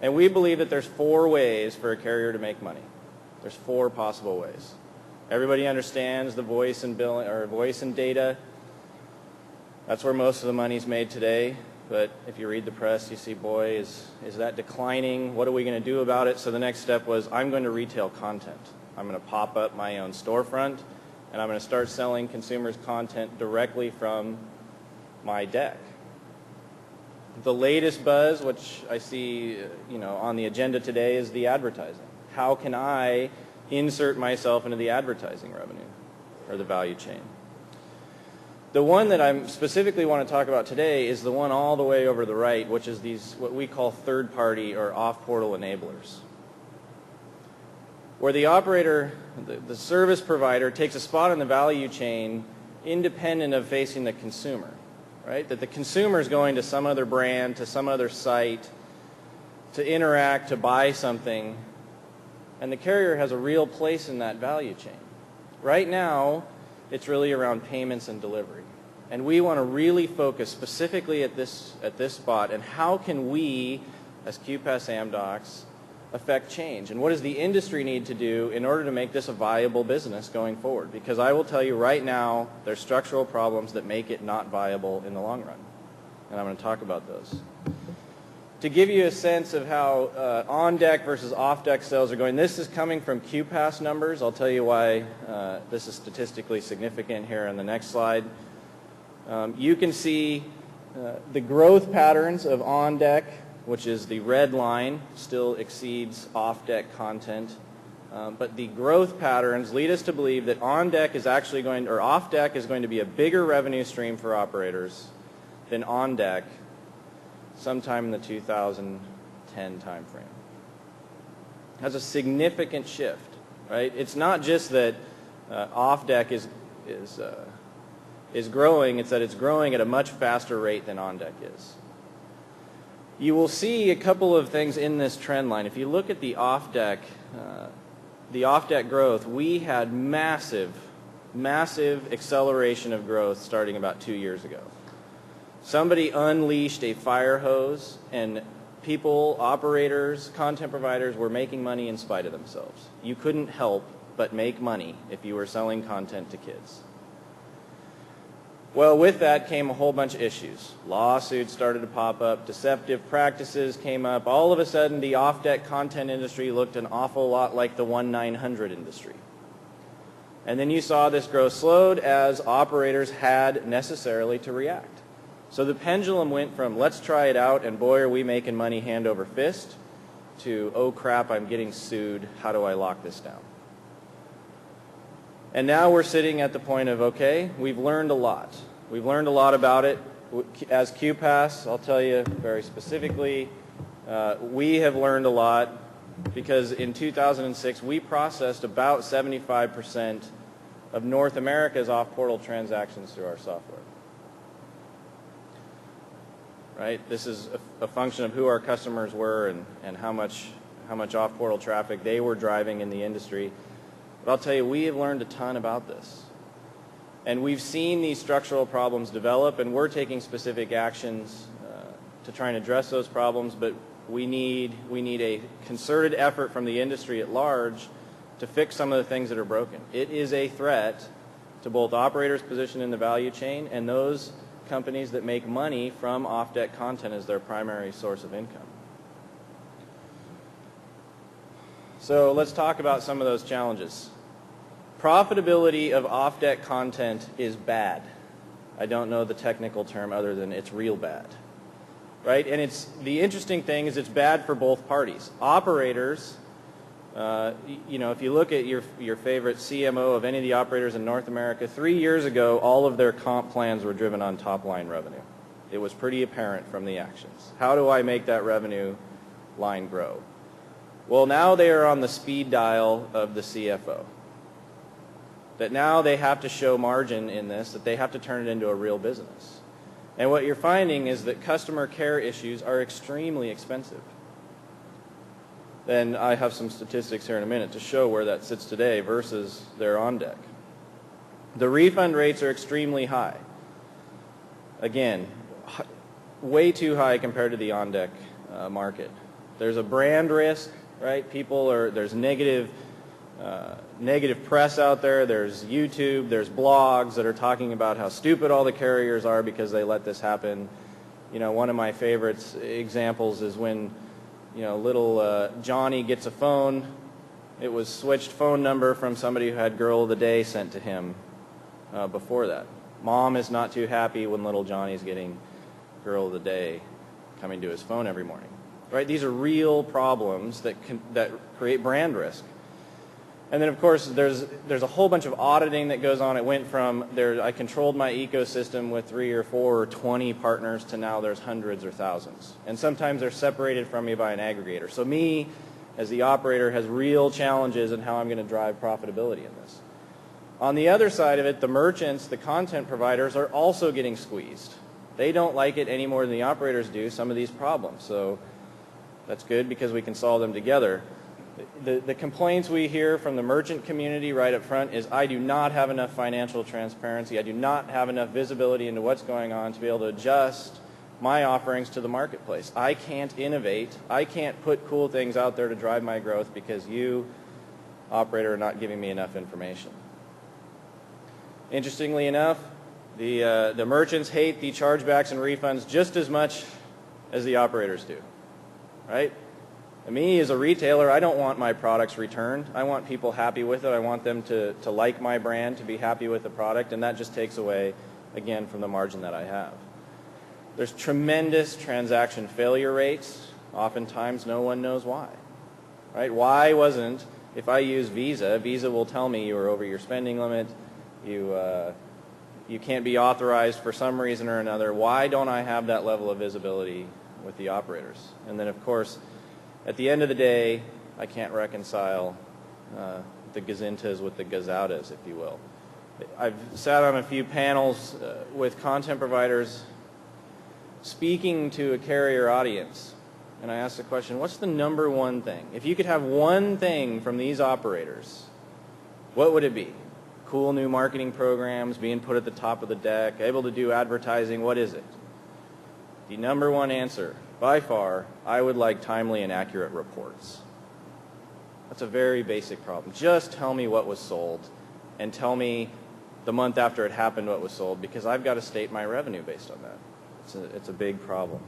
And we believe that there's 4 ways for a carrier to make money. There's 4 possible ways. Everybody understands the voice and billing, or voice and data. That's where most of the money's made today. But if you read the press, you see, boy, is that declining? What are we going to do about it? So the next step was, I'm going to retail content. I'm going to pop up my own storefront, and I'm going to start selling consumers content directly from my deck. The latest buzz, which I see on the agenda today, is the advertising. How can I insert myself into the advertising revenue or the value chain? The one that I specifically want to talk about today is the one all the way over the right, which is these what we call third-party or off-portal enablers, where the operator, the service provider, takes a spot in the value chain independent of facing the consumer, right? That the consumer is going to some other brand, to some other site, to interact, to buy something, and the carrier has a real place in that value chain. Right now, it's really around payments and delivery. And we want to really focus specifically at this spot, and how can we, as QPAS AMDOCS, affect change? And what does the industry need to do in order to make this a viable business going forward? Because I will tell you right now, there's structural problems that make it not viable in the long run. And I'm going to talk about those. To give you a sense of how on-deck versus off-deck sales are going, this is coming from QPAS numbers. I'll tell you why this is statistically significant here on the next slide. You can see the growth patterns of on-deck, which is the red line, still exceeds off-deck content. But the growth patterns lead us to believe that on-deck is actually going, or off-deck is going to be a bigger revenue stream for operators than on-deck sometime in the 2010 timeframe. That's a significant shift, right? It's not just that off-deck is growing, it's that it's growing at a much faster rate than on-deck is. You will see a couple of things in this trend line. If you look at the off-deck growth, we had massive acceleration of growth starting about 2 years ago. Somebody unleashed a fire hose, and people, operators, content providers were making money in spite of themselves. You couldn't help but make money if you were selling content to kids. Well, with that came a whole bunch of issues. Lawsuits started to pop up, deceptive practices came up. All of a sudden, the off-deck content industry looked an awful lot like the 1-900 industry. And then you saw this growth slowed as operators had necessarily to react. So the pendulum went from, let's try it out, and boy, are we making money hand over fist, to, oh crap, I'm getting sued, how do I lock this down? And now we're sitting at the point of, okay, we've learned a lot. We've learned a lot about it. As QPAS, I'll tell you very specifically, we have learned a lot because in 2006, we processed about 75% of North America's off-portal transactions through our software. Right? This is a function of who our customers were and how much off-portal traffic they were driving in the industry. But I'll tell you, we have learned a ton about this. And we've seen these structural problems develop, and we're taking specific actions to try and address those problems, but we need a concerted effort from the industry at large to fix some of the things that are broken. It is a threat to both operators' position in the value chain and those companies that make money from off-deck content as their primary source of income. So let's talk about some of those challenges. Profitability of off-deck content is bad. I don't know the technical term other than it's real bad. Right? And the interesting thing is it's bad for both parties. Operators, if you look at your favorite CMO of any of the operators in North America, 3 years ago, all of their comp plans were driven on top-line revenue. It was pretty apparent from the actions. How do I make that revenue line grow? Well, now they are on the speed dial of the CFO. That now they have to show margin in this, that they have to turn it into a real business. And what you're finding is that customer care issues are extremely expensive. And I have some statistics here in a minute to show where that sits today versus their on-deck. The refund rates are extremely high. Again, way too high compared to the on-deck market. There's a brand risk, right? There's negative press out there. There's YouTube, there's blogs that are talking about how stupid all the carriers are because they let this happen. You know, one of my favorite examples is when, you know, little Johnny gets a phone. It was switched phone number from somebody who had Girl of the Day sent to him before that. Mom is not too happy when little Johnny's getting Girl of the Day coming to his phone every morning. Right? These are real problems that create brand risk. And then, of course, there's a whole bunch of auditing that goes on. It went from I controlled my ecosystem with 3 or 4 or 20 partners to now there's hundreds or thousands. And sometimes they're separated from me by an aggregator. So me, as the operator, has real challenges in how I'm going to drive profitability in this. On the other side of it, the merchants, the content providers, are also getting squeezed. They don't like it any more than the operators do, some of these problems. So that's good because we can solve them together. The complaints we hear from the merchant community right up front is, I do not have enough financial transparency. I do not have enough visibility into what's going on to be able to adjust my offerings to the marketplace. I can't innovate. I can't put cool things out there to drive my growth because you, operator, are not giving me enough information. Interestingly enough, the merchants hate the chargebacks and refunds just as much as the operators do, right? And me as a retailer, I don't want my products returned. I want people happy with it. I want them to like my brand, to be happy with the product, and that just takes away, again, from the margin that I have. There's tremendous transaction failure rates. Oftentimes, no one knows why, right? Why wasn't, if I use Visa, Visa will tell me you are over your spending limit, you can't be authorized for some reason or another. Why don't I have that level of visibility with the operators? And then, of course, at the end of the day, I can't reconcile the gazintas with the gazautas, if you will. I've sat on a few panels with content providers speaking to a carrier audience, and I asked the question, what's the number one thing? If you could have one thing from these operators, what would it be? Cool new marketing programs, being put at the top of the deck, able to do advertising, what is it? The number one answer, by far, I would like timely and accurate reports. That's a very basic problem. Just tell me what was sold and tell me the month after it happened what was sold, because I've got to state my revenue based on that. It's a big problem.